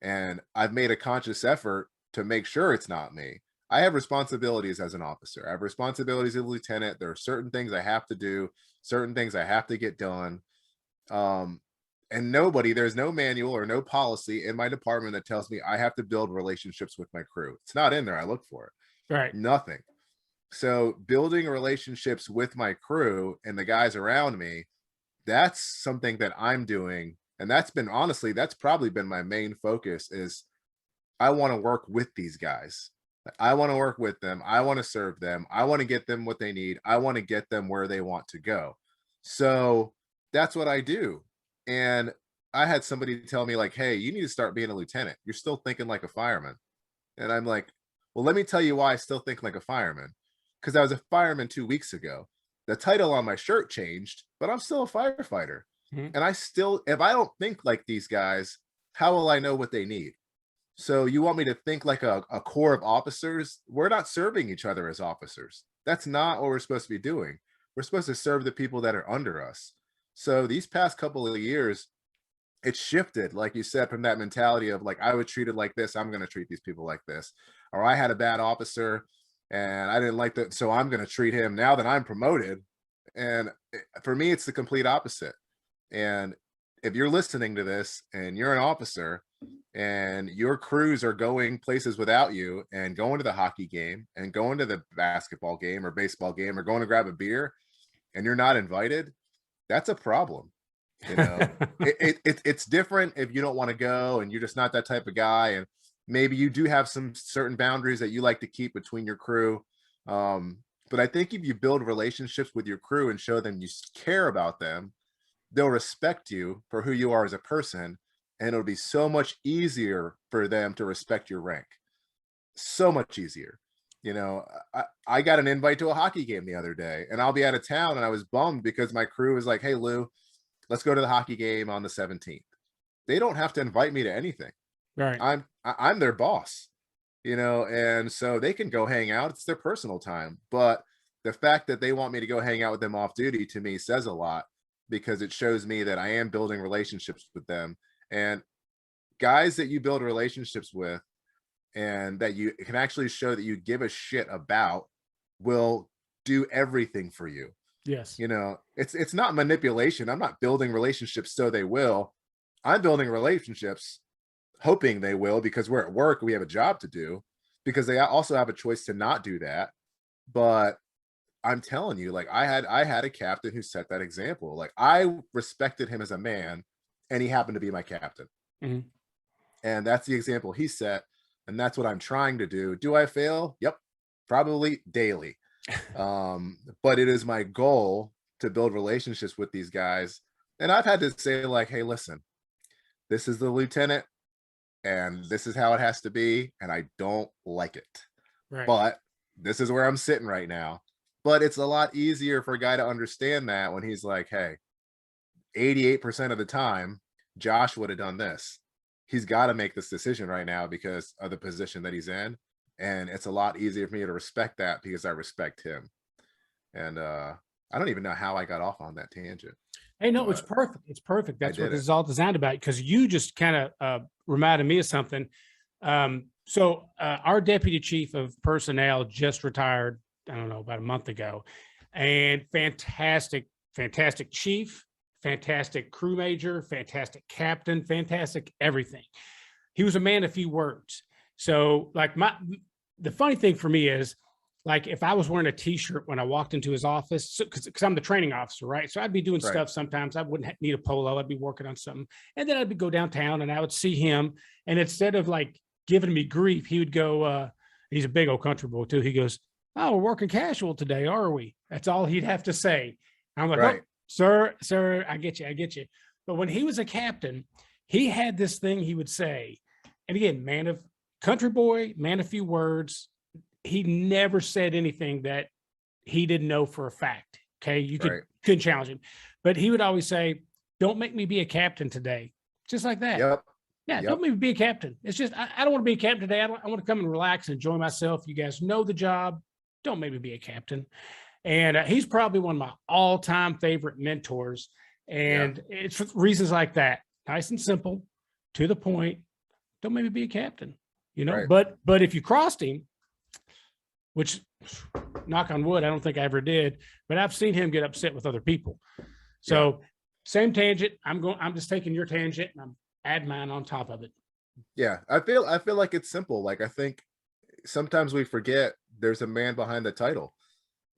And I've made a conscious effort to make sure it's not me. I have responsibilities as an officer. I have responsibilities as a lieutenant. There are certain things I have to do, certain things I have to get done. And there's no manual or no policy in my department that tells me I have to build relationships with my crew. It's not in there. I look for it. Right. Nothing. So building relationships with my crew and the guys around me, that's something that I'm doing. And that's probably been my main focus is I want to work with these guys. I want to work with them. I want to serve them. I want to get them what they need. I want to get them where they want to go. So that's what I do. And I had somebody tell me like, hey, you need to start being a lieutenant. You're still thinking like a fireman. And I'm like, well, let me tell you why I still think like a fireman. Because I was a fireman 2 weeks ago. The title on my shirt changed, but I'm still a firefighter. And if I don't think like these guys, how will I know what they need? So you want me to think like a corps of officers? We're not serving each other as officers. That's not what we're supposed to be doing. We're supposed to serve the people that are under us. So these past couple of years, it shifted, like you said, from that mentality of like, I was treated like this, I'm going to treat these people like this. Or I had a bad officer and I didn't like that, so I'm going to treat him now that I'm promoted. And for me, it's the complete opposite. And if you're listening to this and you're an officer and your crews are going places without you and going to the hockey game and going to the basketball game or baseball game or going to grab a beer and you're not invited, that's a problem. It's different if you don't want to go and you're just not that type of guy. And maybe you do have some certain boundaries that you like to keep between your crew. But I think if you build relationships with your crew and show them you care about them, they'll respect you for who you are as a person. And it'll be so much easier for them to respect your rank. So much easier. I got an invite to a hockey game the other day and I'll be out of town and I was bummed because my crew was like, hey, Lou, let's go to the hockey game on the 17th. They don't have to invite me to anything. Right. I'm their boss, and so they can go hang out. It's their personal time. But the fact that they want me to go hang out with them off duty, to me, says a lot, because it shows me that I am building relationships with them. And guys that you build relationships with and that you can actually show that you give a shit about will do everything for you. Yes. It's not manipulation. I'm not building relationships so they will. I'm building relationships hoping they will, because we're at work, we have a job to do, because they also have a choice to not do that. But I'm telling you, like, I had a captain who set that example. Like, I respected him as a man, and he happened to be my captain. Mm-hmm. And that's the example he set. And that's what I'm trying to do. Do I fail? Yep. Probably daily. But it is my goal to build relationships with these guys. And I've had to say, like, hey, listen, this is the lieutenant and this is how it has to be. And I don't like it. Right. But this is where I'm sitting right now. But it's a lot easier for a guy to understand that when he's like, hey, 88% of the time, Josh would have done this. He's got to make this decision right now because of the position that he's in. And it's a lot easier for me to respect that because I respect him. And I don't even know how I got off on that tangent. Hey, no, it's perfect. It's perfect. That's what this is all designed about, because you just kind of reminded me of something. So our deputy chief of personnel just retired, I don't know, about a month ago. And fantastic chief, fantastic crew major, fantastic captain, fantastic everything. He was a man of few words. So like the funny thing for me is, like, if I was wearing a t-shirt when I walked into his office, because I'm the training officer, right? So I'd be doing stuff sometimes. I wouldn't need a polo. I'd be working on something. And then I'd go downtown and I would see him. And instead of like giving me grief, he would go, he's a big old country boy too. He goes, oh, we're working casual today, are we? That's all he'd have to say. I'm like, oh, sir, I get you. But when he was a captain, he had this thing he would say. And again, country boy, man of few words. He never said anything that he didn't know for a fact. Okay. You couldn't challenge him, but he would always say, don't make me be a captain today. Just like that. Yep. Yeah. Don't make me be a captain. It's just, I don't want to be a captain today. I want to come and relax and enjoy myself. You guys know the job. Don't make me be a captain. And he's probably one of my all-time favorite mentors. And it's for reasons like that. Nice and simple, to the point. Don't make me be a captain, but if you crossed him, which, knock on wood, I don't think I ever did, but I've seen him get upset with other people. So same tangent. I'm just taking your tangent and I'm adding mine on top of it. Yeah. I feel like it's simple. Like, I think sometimes we forget there's a man behind the title,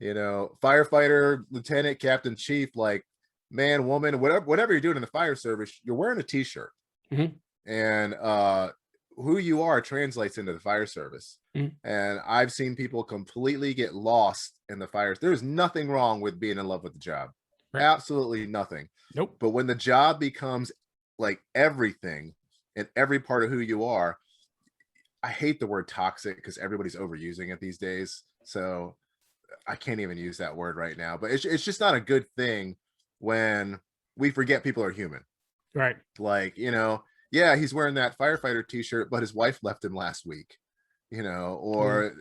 firefighter, lieutenant, captain, chief, like man, woman, whatever you're doing in the fire service, you're wearing a t-shirt. Mm-hmm. And, who you are translates into the fire service. Mm-hmm. And I've seen people completely get lost in the fires. There's nothing wrong with being in love with the job. Right. Absolutely nothing. Nope. But when the job becomes like everything and every part of who you are, I hate the word toxic because everybody's overusing it these days. So I can't even use that word right now, but it's just not a good thing when we forget people are human. Right. Like, yeah, he's wearing that firefighter t-shirt, but his wife left him last week, or,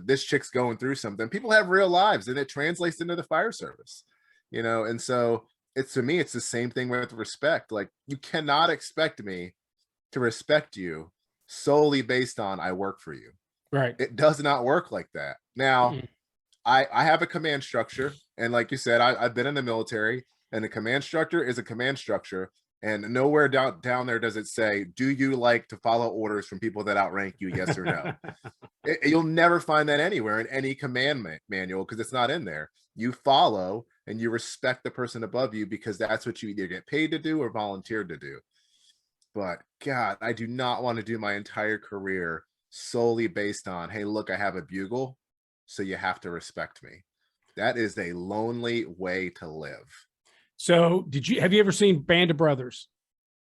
this chick's going through something. People have real lives and it translates into the fire service, and so to me, it's the same thing with respect. Like, you cannot expect me to respect you solely based on I work for you. Right. It does not work like that. Now, I have a command structure. And like you said, I've been in the military, and the command structure is a command structure. And nowhere down there does it say, do you like to follow orders from people that outrank you, yes or no? You'll never find that anywhere in any command manual, because it's not in there. You follow and you respect the person above you because that's what you either get paid to do or volunteered to do. But God, I do not want to do my entire career solely based on, hey, look, I have a bugle, so you have to respect me. That is a lonely way to live. So have you ever seen Band of Brothers?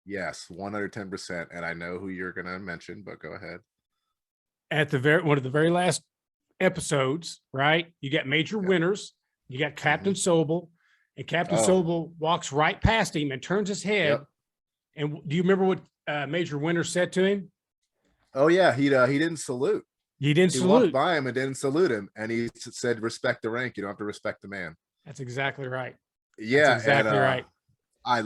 Yes, 110%. And I know who you're going to mention, but go ahead. At one of the very last episodes, right? You got Major Winters, you got Captain Sobel, and Captain Oh, Sobel walks right past him and turns his head. yep. And do you remember what Major Winter said to him? Oh yeah, he didn't salute. He didn't He walked salute. by him and didn't salute him, and he said, "Respect the rank. You don't have to respect the man." That's exactly right. Yeah, That's exactly right. I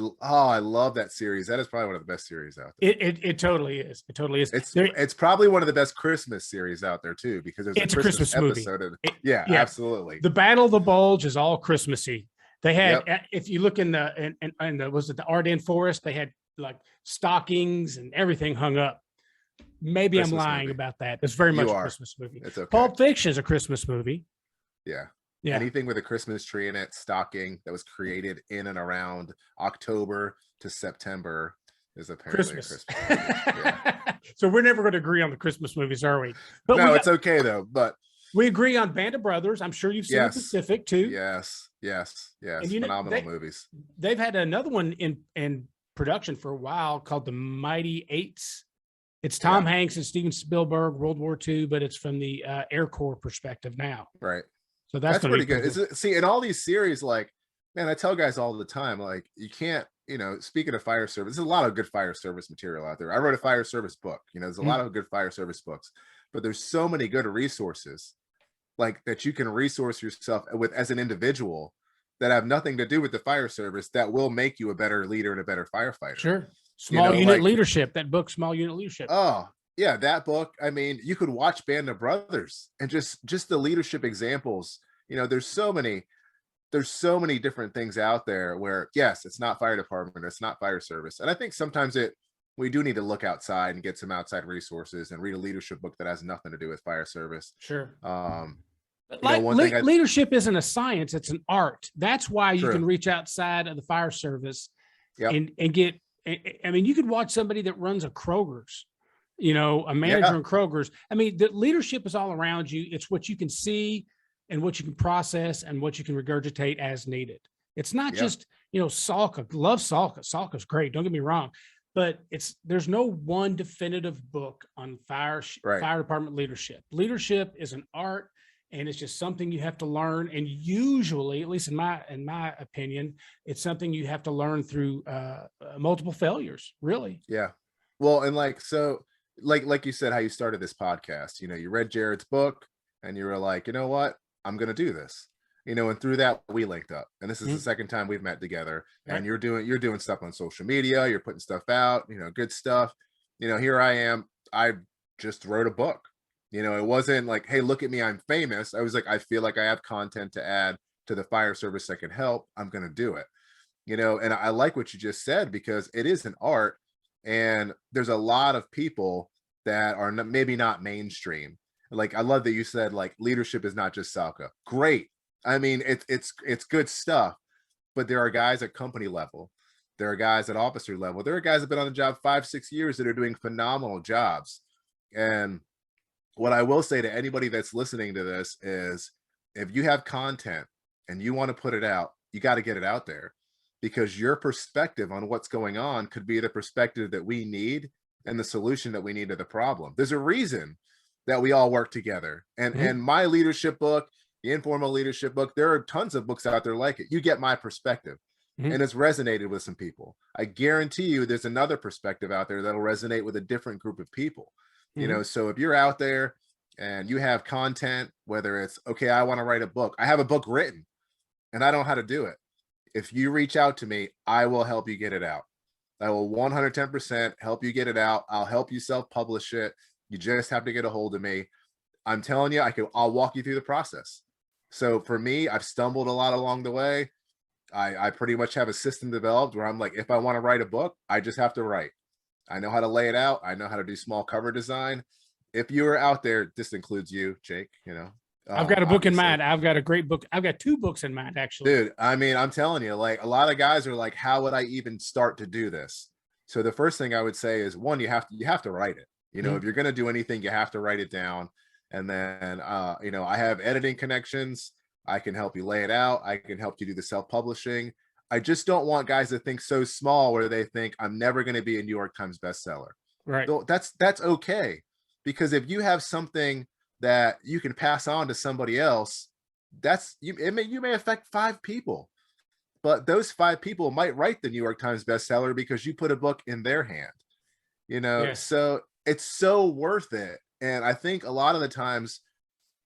love that series. That is probably one of the best series out there. It totally is. It totally is. It's probably one of the best Christmas series out there too, because there's It's a Christmas movie. episode of Yeah, absolutely. The Battle of the Bulge is all Christmassy. They had, Yep. if you look in the was it the Ardennes Forest? They had like stockings and everything hung up. Maybe Christmas I'm lying movie. about that. It's very much You a are. Christmas movie. It's okay. Pulp Fiction is a Christmas movie. Yeah. Yeah. Anything with a Christmas tree in it, stocking that was created in and around October to September is apparently Christmas. a Christmas movie. Yeah. So we're never going to agree on the Christmas movies, are we? But No, it's okay though. But we agree on Band of Brothers. I'm sure you've seen Yes. The Pacific too. yes, and phenomenal movies. They've had another one in production for a while called The Mighty Eights. It's Tom Hanks and Steven Spielberg, World War II, but it's from the Air Corps perspective now. Right. So that's pretty good. See, in all these series, like, man, I tell guys all the time, like, you can't, speaking of fire service, there's a lot of good fire service material out there. I wrote a fire service book. There's a lot of good fire service books, but there's so many good resources like that you can resource yourself with as an individual that have nothing to do with the fire service that will make you a better leader and a better firefighter. Sure. Small unit leadership, that book, Small Unit Leadership. Oh, yeah, that book. I mean, you could watch Band of Brothers and just the leadership examples. There's so many different things out there where, yes, it's not fire department, it's not fire service. And I think sometimes we do need to look outside and get some outside resources and read a leadership book that has nothing to do with fire service. Sure. Leadership isn't a science, it's an art. That's why you can reach outside of the fire service and get, I mean, you could watch somebody that runs a Kroger's, a manager in Kroger's. I mean, the leadership is all around you. It's what you can see and what you can process and what you can regurgitate as needed. It's not just, Salka. Love Salka. Salka's great. Don't get me wrong, but there's no one definitive book on fire department leadership. Leadership is an art, and it's just something you have to learn. And usually, at least in my opinion, it's something you have to learn through multiple failures, really. Yeah. Well, and like you said, how you started this podcast, you read Jared's book and you were like, you know what, I'm going to do this, and through that we linked up, and this is the second time we've met together, and you're doing stuff on social media, you're putting stuff out, good stuff. Here I am. I just wrote a book. It wasn't like, hey, look at me, I'm famous. I was like, I feel like I have content to add to the fire service that can help. I'm going to do it. And I like what you just said, because it is an art, and there's a lot of people that are maybe not mainstream. Like, I love that you said, like, leadership is not just Salka. Great. I mean, it's good stuff, but there are guys at company level. There are guys at officer level. There are guys that have been on the job 5-6 years that are doing phenomenal jobs. And what I will say to anybody that's listening to this is, if you have content and you want to put it out, you got to get it out there, because your perspective on what's going on could be the perspective that we need and the solution that we need to the problem. There's a reason that we all work together. And my leadership book, the Informal Leadership book, there are tons of books out there like it. You get my perspective, and it's resonated with some people. I guarantee you there's another perspective out there that'll resonate with a different group of people. So if you're out there and you have content, whether it's, okay, I want to write a book, I have a book written and I don't know how to do it. If you reach out to me, I will help you get it out. I will 110% help you get it out. I'll help you self-publish it. You just have to get a hold of me. I'm telling you, I'll walk you through the process. So for me, I've stumbled a lot along the way. I pretty much have a system developed where I'm like, if I want to write a book, I just have to write. I know how to lay it out. I know how to do small cover design. If you are out there, this includes you, Jake, I've got a book in mind. I've got a great book. I've got 2 books in mind, actually. Dude, I mean, I'm telling you, like, a lot of guys are like, how would I even start to do this? So the first thing I would say is, one, you have to write it. If you're going to do anything, you have to write it down. And then, I have editing connections. I can help you lay it out. I can help you do the self-publishing. I just don't want guys to think so small where they think, I'm never going to be a New York Times bestseller. Right. So that's okay. Because if you have something that you can pass on to somebody else, you may affect 5 people. but those 5 people might write the New York Times bestseller because you put a book in their hand, Yes. so it's so worth it. And I think a lot of the times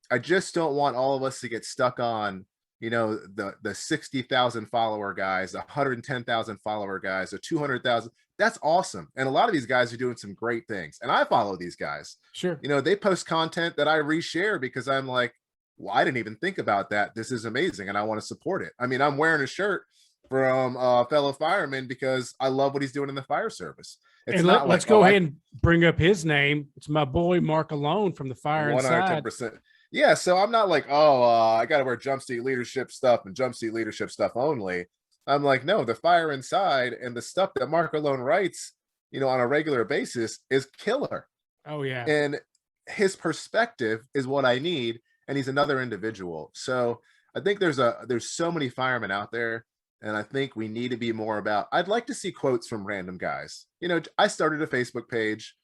I just don't want all of us to get stuck on, the 60,000 follower guys, the 110,000 follower guys, the 200,000. That's awesome. And a lot of these guys are doing some great things. And I follow these guys. Sure. They post content that I reshare because I'm like, well, I didn't even think about that. This is amazing. And I want to support it. I mean, I'm wearing a shirt from a fellow fireman because I love what he's doing in the fire service. It's And not let's like, go ahead and bring up his name. It's my boy, Mark Alone from the Fire Inside. 110%. Yeah. So I'm not like, I got to wear jumpsuit leadership stuff and jumpsuit leadership stuff only. I'm like, no, the Fire Inside and the stuff that Mark Alone writes, on a regular basis is killer. Oh yeah. And his perspective is what I need. And he's another individual. So I think there's so many firemen out there. And I think we need to be more about, I'd like to see quotes from random guys. I started a Facebook page.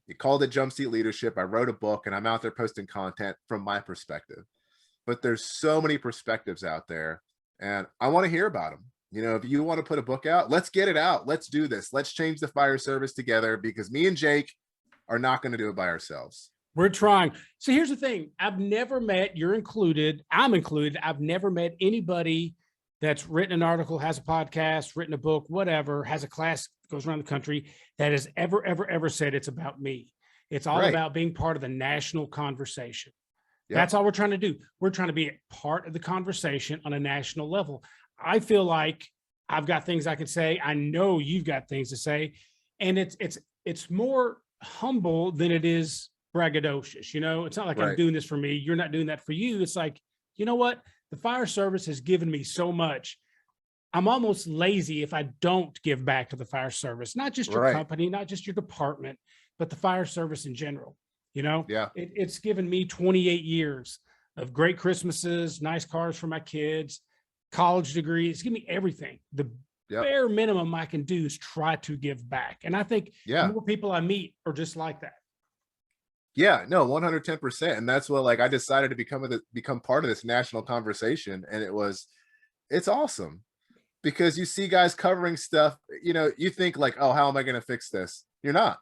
You called it Jumpsuit Leadership. I wrote a book and I'm out there posting content from my perspective. But there's so many perspectives out there and I want to hear about them. If you want to put a book out, let's get it out. Let's do this. Let's change the fire service together because me and Jake are not going to do it by ourselves. We're trying. So here's the thing. I've never met, you're included, I'm included. I've never met anybody that's written an article, has a podcast, written a book, whatever, has a class, goes around the country that has ever said it's about me. It's all about being part of the national conversation. Yep. That's all we're trying to do. We're trying to be a part of the conversation on a national level. I feel like I've got things I can say. I know you've got things to say. And it's more humble than it is braggadocious. It's not like I'm doing this for me. You're not doing that for you. It's like, you know what? The fire service has given me so much. I'm almost lazy if I don't give back to the fire service, not just your company, not just your department, but the fire service in general. It's given me 28 years of great Christmases, nice cars for my kids, college degrees. Give me everything. The bare minimum I can do is try to give back. And I think the more people I meet are just like that. Yeah, no, 110%. And that's what, I decided to become part of this national conversation. And it's awesome because you see guys covering stuff, you think like, oh, how am I going to fix this? You're not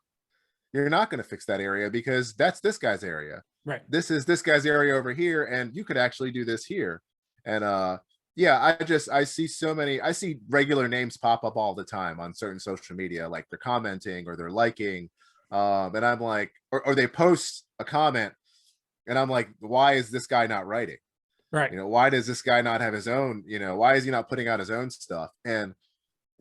going to fix that area because that's this guy's area. Right. This is this guy's area over here. And you could actually do this here. And, I see regular names pop up all the time on certain social media, like they're commenting or they're liking. And I'm like, or they post a comment and I'm like, why is this guy not writing? Right. Why does this guy not have his own, why is he not putting out his own stuff? And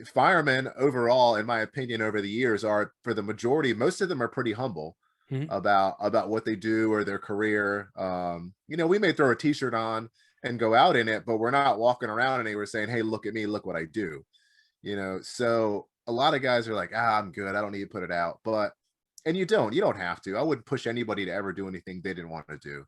firemen overall, in my opinion, over the years are, for the majority, most of them are pretty humble about what they do or their career. We may throw a t-shirt on and go out in it, but we're not walking around and we're saying, hey, look at me, look what I do. So a lot of guys are like, I'm good. I don't need to put it out. And you don't have to. I wouldn't push anybody to ever do anything they didn't want to do.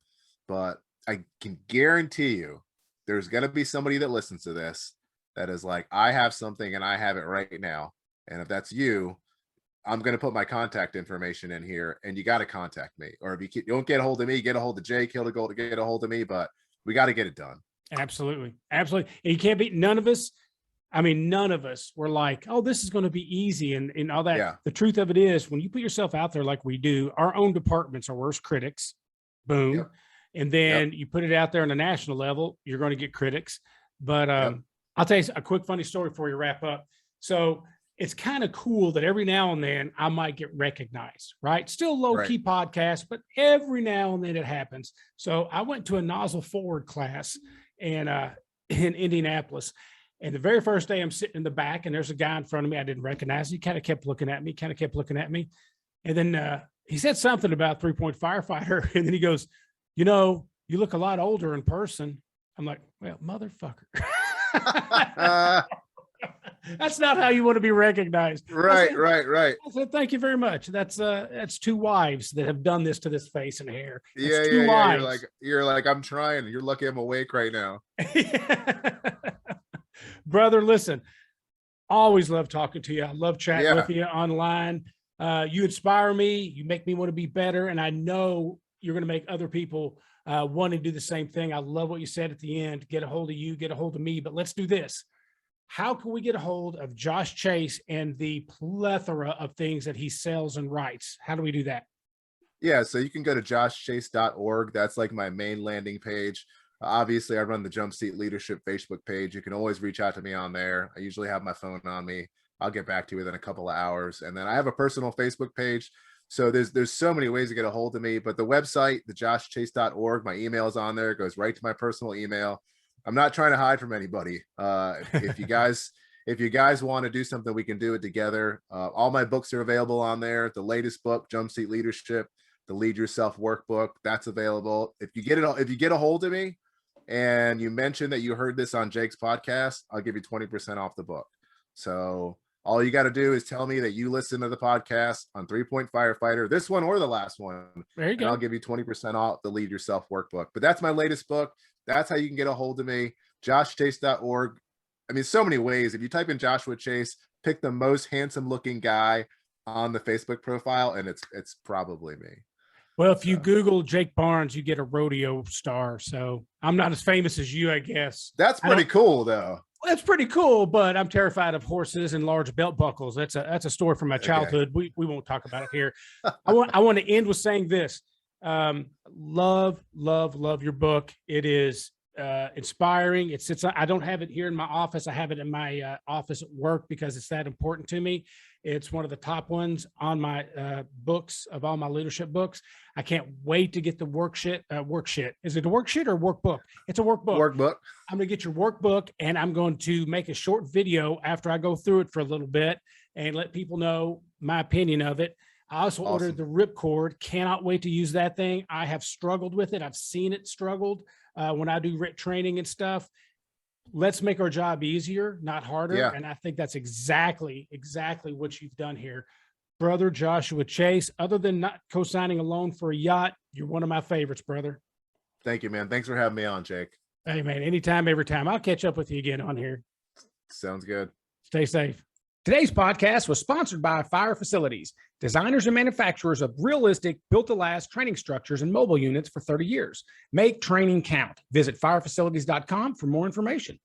But I can guarantee you there's going to be somebody that listens to this that is like, I have something and I have it right now. And if that's you, I'm going to put my contact information in here and you got to contact me. Or if you don't get a hold of me, get a hold of Jake. He'll go to get a hold of me, but we got to get it done. Absolutely. Absolutely. And you can't be, none of us were like, oh, this is going to be easy and all that. Yeah. The truth of it is when you put yourself out there like we do, our own departments are worst critics. Boom. Yep. And then you put it out there on a national level, you're going to get critics. But I'll tell you a quick funny story before you wrap up. So it's kind of cool that every now and then I might get recognized, right? Still low key podcast, but every now and then it happens. So I went to a nozzle forward class in Indianapolis. And the very first day I'm sitting in the back and there's a guy in front of me I didn't recognize. He kind of kept looking at me. And then he said something about 3-point firefighter. And then he goes, you look a lot older in person. I'm like, well, motherfucker. That's not how you want to be recognized. Right. I said, thank you very much. That's 2 wives that have done this to this face and hair. That's two wives. You're like, I'm trying. You're lucky I'm awake right now. Brother, listen, always love talking to you. I love chatting with you online. You inspire me. You make me want to be better. And I know you're going to make other people want to do the same thing. I love what you said at the end. Get a hold of you, get a hold of me. But let's do this. how can we get a hold of Josh Chase and the plethora of things that he sells and writes? How do we do that? Yeah, so you can go to joshchase.org. That's like my main landing page. Obviously, I run the Jump Seat Leadership Facebook page. You can always reach out to me on there. I usually have my phone on me. I'll get back to you within a couple of hours. And then I have a personal Facebook page. So there's so many ways to get a hold of me. But the website, the joshchase.org, my email is on there. It goes right to my personal email. I'm not trying to hide from anybody. If you guys want to do something, we can do it together. All my books are available on there. The latest book, Jump Seat Leadership, the Lead Yourself Workbook, that's available. If you get a hold of me and you mention that you heard this on Jake's podcast, I'll give you 20% off the book. So all you got to do is tell me that you listen to the podcast on 3-Point Firefighter, this one or the last one. There you go. I'll give you 20% off the Lead Yourself Workbook. But that's my latest book. That's how you can get a hold of me. joshchase.org. I mean, so many ways. If you type in Joshua Chase, pick the most handsome looking guy on the Facebook profile, and it's probably me. Well, if you Google Jake Barnes, you get a rodeo star. So I'm not as famous as you, I guess. That's pretty cool, though. That's pretty cool, but I'm terrified of horses and large belt buckles. That's a story from my childhood. We won't talk about it here. I want to end with saying this. Love your book. It is inspiring. It sits. I don't have it here in my office. I have it in my office at work because it's that important to me. It's one of the top ones on my books of all my leadership books. I can't wait to get the worksheet. Is it a worksheet or a workbook? It's a workbook. Workbook. I'm going to get your workbook, and I'm going to make a short video after I go through it for a little bit and let people know my opinion of it. I also ordered the Ripcord. Cannot wait to use that thing. I have struggled with it. I've seen it struggled when I do RIT training and stuff. Let's make our job easier, not harder. Yeah. And I think that's exactly what you've done here. Brother Joshua Chase, other than not co-signing a loan for a yacht, you're one of my favorites, brother. Thank you, man. Thanks for having me on, Jake. Hey, man, anytime, every time. I'll catch up with you again on here. Sounds good. Stay safe. Today's podcast was sponsored by Fire Facilities, designers and manufacturers of realistic, built-to-last training structures and mobile units for 30 years. Make training count. Visit firefacilities.com for more information.